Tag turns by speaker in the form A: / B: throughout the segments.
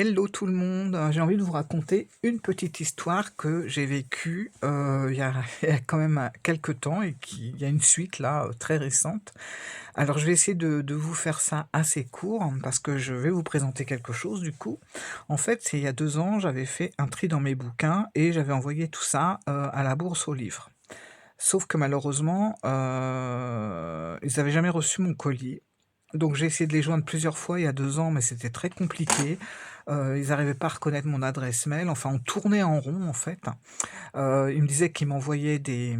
A: Hello tout le monde, j'ai envie de vous raconter une petite histoire que j'ai vécue, il y a quand même, quelque temps et qui il y a une suite là, très récente. Alors je vais essayer de vous faire ça assez court, parce que je vais vous présenter quelque chose du coup. En fait, c'est il y a 2 ans, j'avais fait un tri dans mes bouquins et j'avais envoyé tout ça, à la bourse aux livres. Sauf que malheureusement, ils avaient jamais reçu mon colis. Donc j'ai essayé de les joindre plusieurs fois il y a 2 ans, mais c'était très compliqué. Ils n'arrivaient pas à reconnaître mon adresse mail, enfin on tournait en rond en fait. Ils me disaient qu'ils m'envoyaient des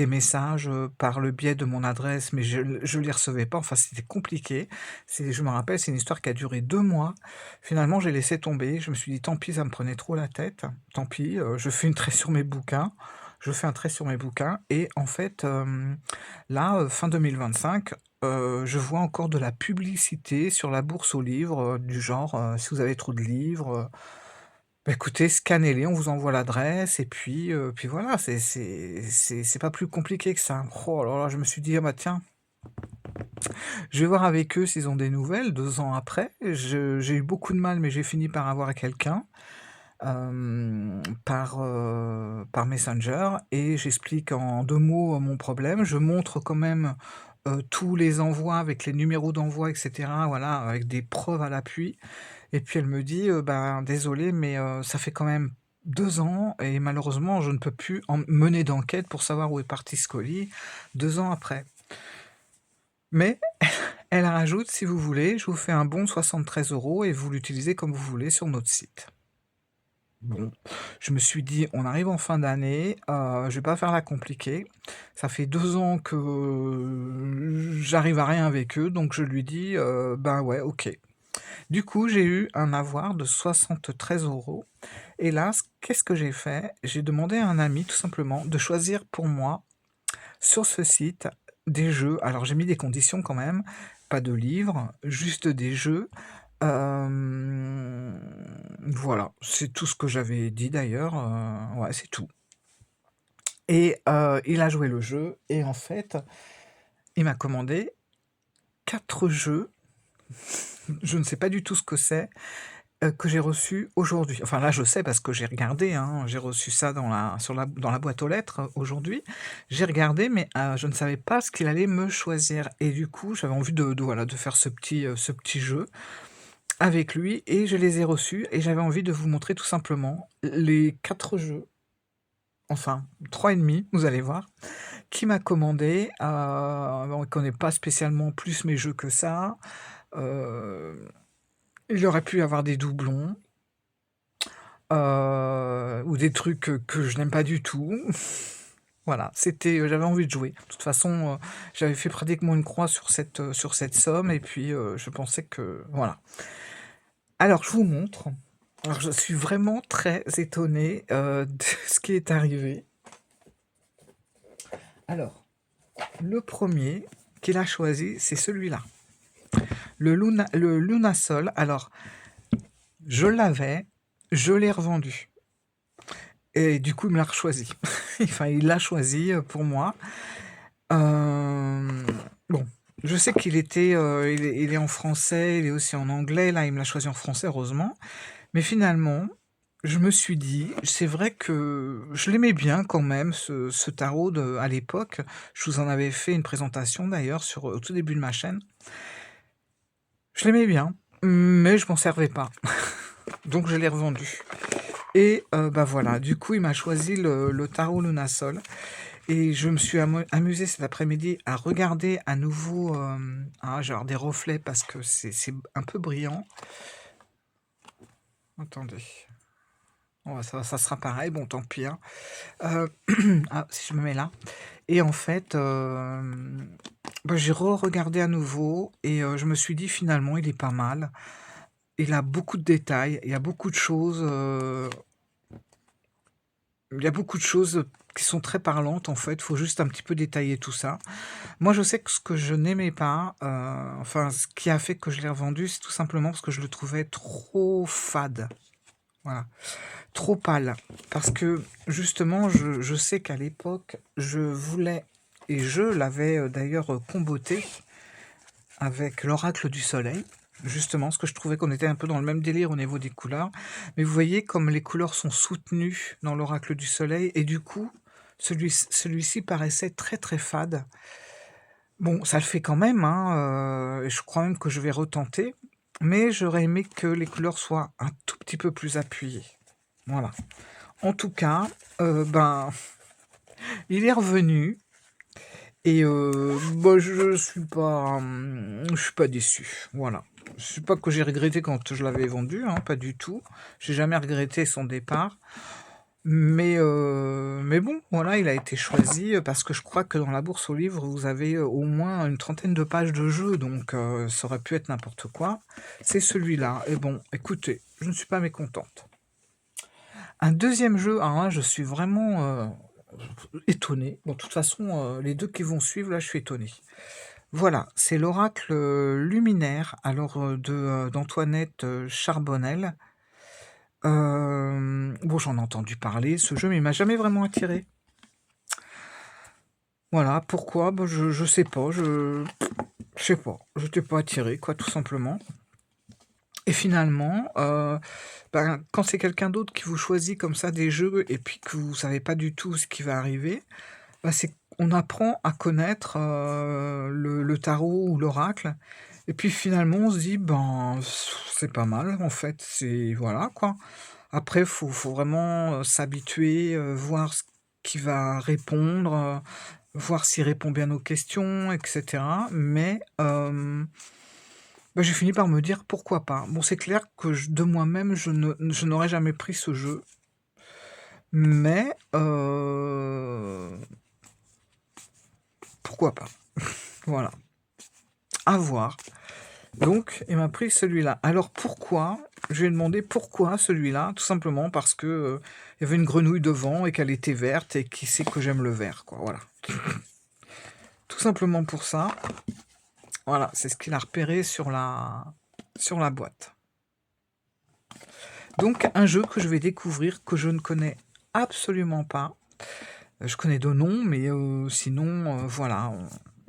A: messages, par le biais de mon adresse, mais je les recevais pas, enfin c'était compliqué. Je me rappelle, c'est une histoire qui a duré 2 mois. Finalement, j'ai laissé tomber, je me suis dit: «Tant pis, ça me prenait trop la tête, tant pis, je fais une trait sur mes bouquins». Je fais un trait sur mes bouquins et en fait, là, fin 2025, je vois encore de la publicité sur la bourse aux livres, du genre, «Si vous avez trop de livres, bah, écoutez, scannez-les, on vous envoie l'adresse» et puis voilà, c'est pas plus compliqué que ça. Oh là là, je me suis dit: «Ah bah tiens, je vais voir avec eux s'ils ont des nouvelles», 2 ans après. J'ai eu beaucoup de mal, mais j'ai fini par avoir quelqu'un, par Messenger et j'explique en 2 mots, mon problème. Je montre quand même, tous les envois avec les numéros d'envoi et cetera, voilà, avec des preuves à l'appui. Et puis elle me dit: «Ben, désolée, mais ça fait quand même 2 ans et malheureusement je ne peux plus mener d'enquête pour savoir où est parti ce colis 2 ans après». Mais elle rajoute: «Si vous voulez, je vous fais un bon de 73 € et vous l'utilisez comme vous voulez sur notre site». Bon, je me suis dit: «On arrive en fin d'année, je vais pas faire la compliquée». Ça fait 2 ans que j'arrive à rien avec eux, donc je lui dis: «Ben, ouais, OK». Du coup, j'ai eu un avoir de 73 € et là, qu'est-ce que j'ai fait? J'ai demandé à un ami tout simplement de choisir pour moi, sur ce site, des jeux. Alors j'ai mis des conditions quand même, pas de livres, juste des jeux. Voilà, c'est tout ce que j'avais dit d'ailleurs, ouais, c'est tout et il a joué le jeu et en fait, il m'a commandé 4 jeux, je ne sais pas du tout ce que c'est. Que j'ai reçu aujourd'hui. Enfin là, je sais parce que j'ai regardé, hein, j'ai reçu ça dans la boîte aux lettres, aujourd'hui. J'ai regardé, mais je ne savais pas ce qu'il allait me choisir et du coup, j'avais envie voilà, de faire ce petit jeu avec lui et je les ai reçus et j'avais envie de vous montrer tout simplement les 4 jeux, enfin 3 et demi, vous allez voir, qu'il m'a commandé. On connaît pas spécialement plus mes jeux que ça. Heu, il aurait pu y avoir des doublons. Ou des trucs que je n'aime pas du tout. Voilà, j'avais envie de jouer. De toute façon, j'avais fait pratiquement une croix sur cette somme et puis, je pensais que voilà. Alors je vous montre. Alors je suis vraiment très étonnée, de ce qui est arrivé. Alors, le premier qu'il a choisi, c'est celui-là. Le Lunasol. Alors, je l'avais, je l'ai revendu. Et du coup, il me l'a choisi. Enfin, il l'a choisi, pour moi. Bon, je sais qu'il était, il est en français, il est aussi en anglais. Là, il me l'a choisi en français, heureusement. Mais finalement, je me suis dit: «C'est vrai que je l'aimais bien quand même ce tarot à l'époque». Je vous en avais fait une présentation d'ailleurs au tout début de ma chaîne. Je l'aimais bien, mais je m'en servais pas. Donc je l'ai revendu et bah, voilà, du coup, il m'a choisi le tarot Lunasol. Et je me suis amusée cet après-midi à regarder à nouveau, genre des reflets parce que c'est un peu brillant. Attendez, oh ça sera pareil, bon tant pis, hein. Ah, si je me mets là et en fait, bah, j'ai regardé à nouveau et je me suis dit: «Finalement, il est pas mal». Il a beaucoup de détails, il y a beaucoup de choses, il y a beaucoup de choses, qui sont très parlantes en fait, il faut juste un petit peu détailler tout ça. Moi, je sais que ce que je n'aimais pas, enfin, ce qui a fait que je l'ai revendu, c'est tout simplement parce que je le trouvais trop fade. Voilà, trop pâle. Parce que justement, je sais qu'à l'époque, je voulais et je l'avais, d'ailleurs, comploté avec l'oracle du soleil. justement, parce que je trouvais qu'on était un peu dans le même délire au niveau des couleurs. Mais vous voyez comme les couleurs sont soutenues dans l'oracle du soleil et du coup, celui-ci paraissait très, très fade. Bon, ça le fait quand même, hein, et je crois même que je vais retenter, mais j'aurais aimé que les couleurs soient un tout petit peu plus appuyées. Voilà. En tout cas, ben, il est revenu et bah, je suis pas déçu, voilà. C'est pas que j'ai regretté quand je l'avais vendu, hein, pas du tout. J'ai jamais regretté son départ. Mais bon, voilà, il a été choisi, parce que je crois que dans la bourse aux livres, vous avez, au moins une trentaine de pages de jeu, donc ça aurait pu être n'importe quoi. C'est celui-là et bon, écoutez, je ne suis pas mécontente. Un deuxième jeu, alors là, je suis vraiment, étonné. Bon, de toute façon, les 2 qui vont suivre, là, je suis étonné. Voilà, c'est l'oracle, luminaire, alors, d'Antoinette, Charbonnel. Bon, j'en ai entendu parler, ce jeu, mais il m'a jamais vraiment attiré. Voilà, pourquoi? Bah, je sais pas, je sais pas, j'étais pas attiré quoi, tout simplement. Et finalement, ben, quand c'est quelqu'un d'autre qui vous choisit comme ça des jeux et puis que vous savez pas du tout ce qui va arriver, bah, c'est on apprend à connaître, le tarot ou l'oracle et puis finalement on se dit: «Ben, c'est pas mal en fait», c'est voilà quoi. Après faut vraiment, s'habituer, voir ce qu'il va répondre, voir s'il répond bien aux questions et cetera. Mais, bah, j'ai fini par me dire: «Pourquoi pas?» Bon, c'est clair que je de moi-même, je n'aurais jamais pris ce jeu, mais, pourquoi pas? Voilà, à voir. Donc il m'a pris celui-là. Alors pourquoi? Je lui ai demandé: «Pourquoi celui-là?» Tout simplement parce que, il y avait une grenouille devant et qu'elle était verte et qui sait que j'aime le vert, quoi, voilà. Tout simplement pour ça. Voilà, c'est ce qu'il a repéré sur la boîte. Donc un jeu que je vais découvrir, que je ne connais absolument pas. Je connais de nom, mais sinon, voilà,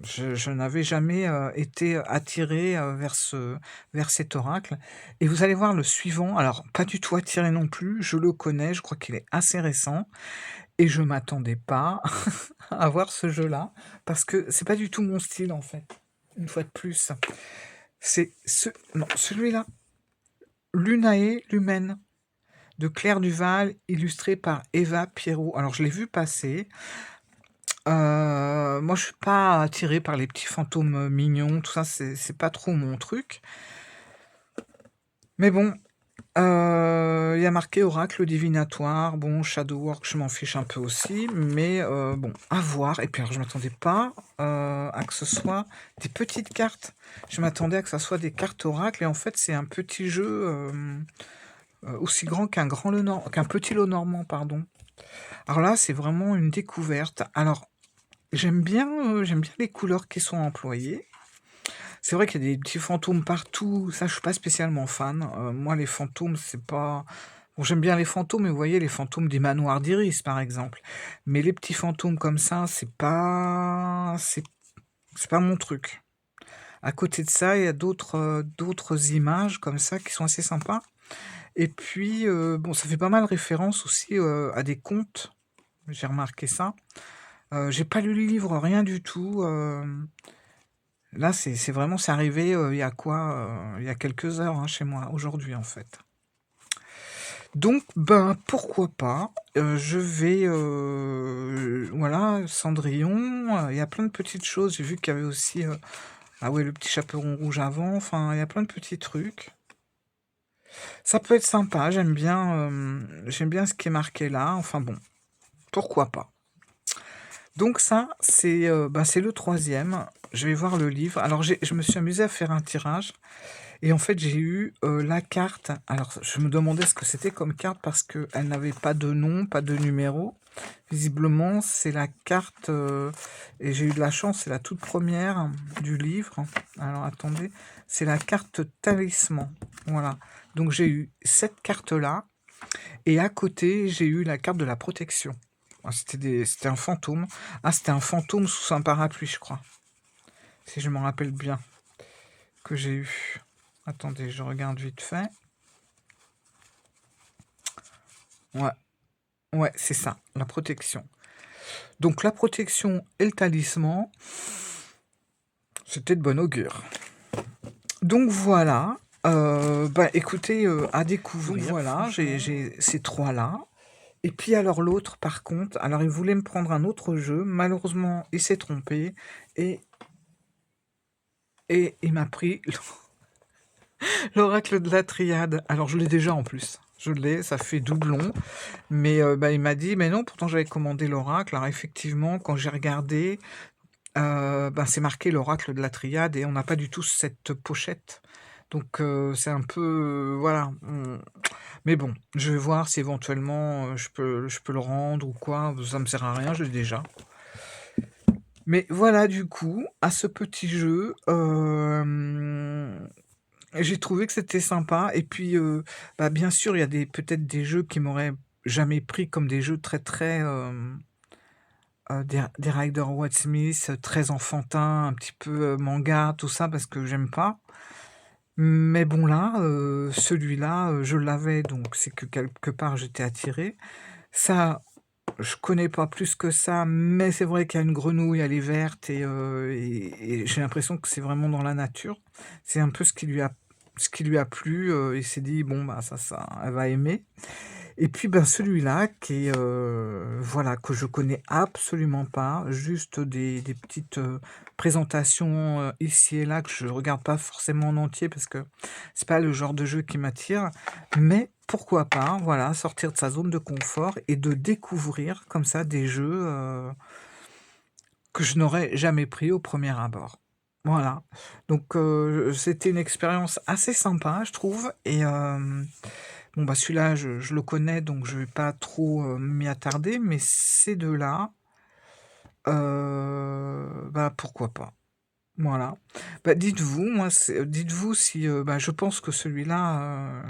A: je n'avais jamais, été attiré vers cet oracle et vous allez voir le suivant, alors pas du tout attiré non plus, je le connais, je crois qu'il est assez récent et je m'attendais pas à voir ce jeu-là parce que c'est pas du tout mon style, en fait, une fois de plus. C'est non, celui-là, Lunae Lumen de Claire Duval, illustré par Eva Pierrot. Alors je l'ai vu passer. Moi je suis pas attirée par les petits fantômes, mignons, tout ça, c'est pas trop mon truc. Mais bon, il y a marqué oracle divinatoire. Bon, shadow work, je m'en fiche un peu aussi, mais bon, à voir et puis alors je m'attendais pas, à que ce soit des petites cartes. Je m'attendais à que ça soit des cartes oracles et en fait, c'est un petit jeu, aussi grand qu'un petit Lenormand, pardon. Alors là, c'est vraiment une découverte. Alors, j'aime bien les couleurs qui sont employées. C'est vrai qu'il y a des petits fantômes partout, ça je suis pas spécialement fan. Moi les fantômes, c'est pas bon, j'aime bien les fantômes, mais vous voyez les fantômes des manoirs d'Iris, par exemple. Mais les petits fantômes comme ça, c'est pas mon truc. À côté de ça, il y a d'autres images comme ça qui sont assez sympas. Et puis, bon, ça fait pas mal référence aussi, à des contes. J'ai remarqué ça. J'ai pas lu le livre, rien du tout, là, c'est vraiment c'est arrivé, il y a quoi? Il y a quelques heures, hein, chez moi, aujourd'hui, en fait. Donc, ben, pourquoi pas? Je vais, voilà, Cendrillon, il y a plein de petites choses. J'ai vu qu'il y avait aussi, ah ouais, le petit chaperon rouge avant, enfin, il y a plein de petits trucs. Ça peut être sympa, j'aime bien ce qui est marqué là, enfin bon, pourquoi pas? Donc ça, c'est le troisième. Je vais voir le livre. Alors je me suis amusée à faire un tirage et en fait, j'ai eu, la carte. Alors je me demandais ce que c'était comme carte parce qu'elle n'avait pas de nom, pas de numéro. Visiblement, c'est la carte, et j'ai eu de la chance, c'est la toute première du livre. Alors attendez, c'est la carte talisman. Voilà. Donc j'ai eu cette carte-là et à côté, j'ai eu la carte de la protection. Ah, c'était un fantôme. Ah, c'était un fantôme sous un parapluie, je crois. Si je m'en rappelle bien, que j'ai eu. Attendez, je regarde vite fait. Ouais, ouais, c'est ça, la protection. Donc la protection et le talisman, c'était de bon augure. Donc voilà, bah, écoutez, à donc découvrir voilà, j'ai ces 3 là et puis alors l'autre par contre, alors il voulait me prendre un autre jeu, malheureusement il s'est trompé et il m'a pris l'oracle de la Triade. Alors je l'ai déjà en plus, je l'ai, ça fait doublon, mais bah, il m'a dit: «Mais non, pourtant j'avais commandé l'oracle». Alors effectivement, quand j'ai regardé, bah, c'est marqué l'oracle de la Triade et on n'a pas du tout cette pochette. Donc c'est un peu, voilà, mais bon, je vais voir si éventuellement, je peux le rendre ou quoi, ça me sert à rien, je l'ai déjà. Mais voilà, du coup, à ce petit jeu, j'ai trouvé que c'était sympa et puis, bah, bien sûr, il y a peut-être des jeux qui m'auraient jamais pris comme des jeux très, très, des Rider Waite Smith, très enfantins, un petit peu, manga, tout ça, parce que j'aime pas. Mais bon là, celui-là, je l'avais donc c'est que quelque part j'étais attirée. Ça, je connais pas plus que ça, mais c'est vrai qu'il y a une grenouille, elle est verte et j'ai l'impression que c'est vraiment dans la nature. C'est un peu ce qui lui a plu, il s'est dit: «Bon, bah, ça elle va aimer». Et puis, ben, celui-là qui est, voilà, que je connais absolument pas, juste des petites, présentations, ici et là que je regarde pas forcément en entier parce que c'est pas le genre de jeu qui m'attire. Mais pourquoi pas, voilà, sortir de sa zone de confort et de découvrir comme ça des jeux, que je n'aurais jamais pris au premier abord. Voilà. Donc, c'était une expérience assez sympa, je trouve et bon, bah, celui-là, je le connais, donc je vais pas trop, m'y attarder, mais ces 2 là, bah, pourquoi pas? Voilà. Bah, dites-vous si, bah, je pense que celui-là,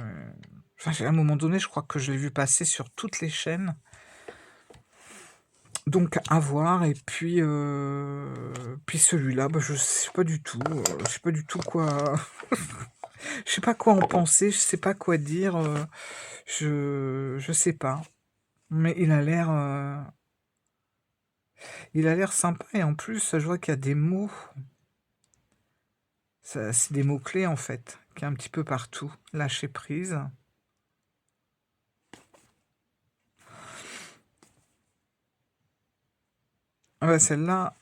A: enfin, à un moment donné, je crois que je l'ai vu passer sur toutes les chaînes, donc à voir et puis celui-là, bah, je sais pas du tout quoi je sais pas quoi en penser, je sais pas quoi dire, je sais pas. Mais il a l'air sympa et en plus, je vois qu'il y a des mots. Ça c'est des mots clés, en fait, qu'il y a un petit peu partout. Lâcher prise. Ah bah, celle-là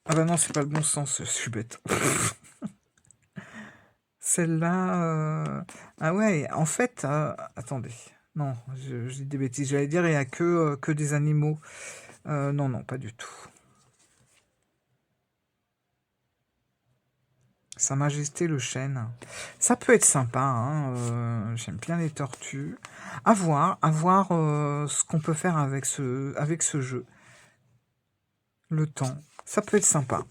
A: ah bah, non, c'est pas le bon sens, je suis bête. Celle-là, ah ouais, en fait, attendez. Non, je dis des bêtises. J'allais dire il y a que des animaux. Non, non, pas du tout. Sa Majesté le chêne. Ça peut être sympa, hein, j'aime bien les tortues. À voir, ce qu'on peut faire avec ce jeu. Le temps. Ça peut être sympa.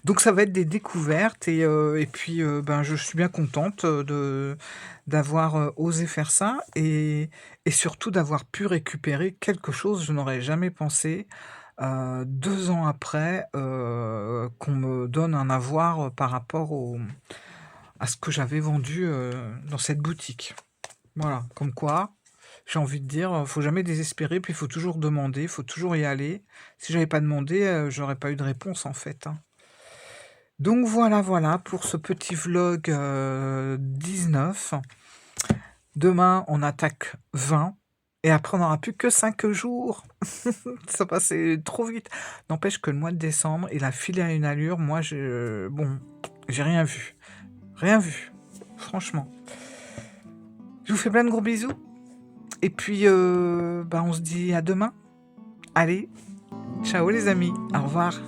A: Donc ça va être des découvertes et puis, ben, je suis bien contente, d'avoir, osé faire ça et surtout d'avoir pu récupérer quelque chose, je n'aurais jamais pensé, 2 ans après, qu'on me donne un avoir, par rapport à ce que j'avais vendu, dans cette boutique. Voilà, comme quoi, j'ai envie de dire, faut jamais désespérer, puis il faut toujours demander, il faut toujours y aller. Si j'avais pas demandé, j'aurais pas eu de réponse en fait, hein. Donc voilà, voilà pour ce petit vlog, 19. Demain, on attaque 20 et après on n'aura plus que 5 jours. Ça passait trop vite. N'empêche que le mois de décembre, il a filé à une allure, moi bon, j'ai rien vu. Rien vu, franchement. Je vous fais plein de gros bisous et puis, bah, on se dit à demain. Allez, ciao les amis, au revoir.